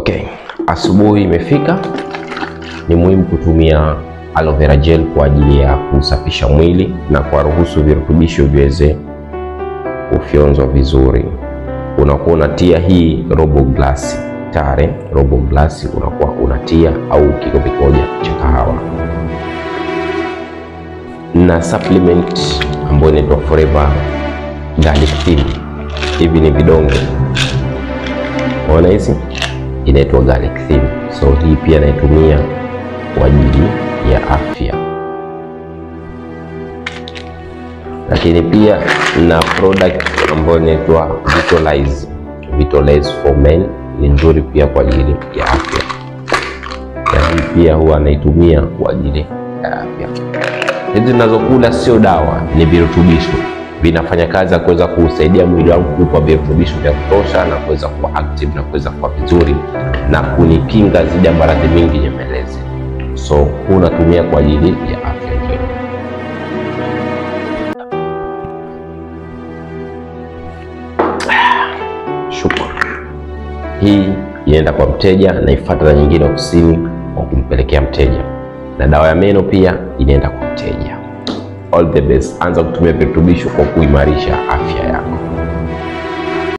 Okay, asubuhi imefika. Ni muhimu kutumia aloe vera gel kwa ajili ya kusafisha mwili na kuruhusu virutubisho viweze kufyonzwa vizuri. Unakuwa unatia hii robo glasi tare, robo glasi unakuwa unatia au kikombe kimoja cha kahawa. Na supplement ambayo inaitwa Forever Garlic Thin. Hivi ni vidonge. Unaona hizi? Inaitwa Garlic Thin. So hii pia naitumia kwa ajili ya afya. Lakini pia na product ambayo inaitwa Vitalize. Vitalize for Men ni nzuri pia kwa ajili ya afya. Na hii pia huwa naitumia kwa ajili ya afya. Hizi ninazokula sio dawa, ni virutubisho. Vinafanya kazi ya kuweza kusaidia mwili wangu kupa virutubisho vya kutosha na kuweza kuwa active na kuweza kuwa vizuri na kunikinga dhidi ya maradhi mengi nyemelezi. So unatumia kwa ajili ya afya njema. Shukrani. Hii inaenda kwa mteja na ifuata na nyingine ofisini kwa kumpelekea mteja. Na dawa ya meno pia inaenda kwa mteja. All the best. Anza kutumia virutubisho kwa kuimarisha afya yako.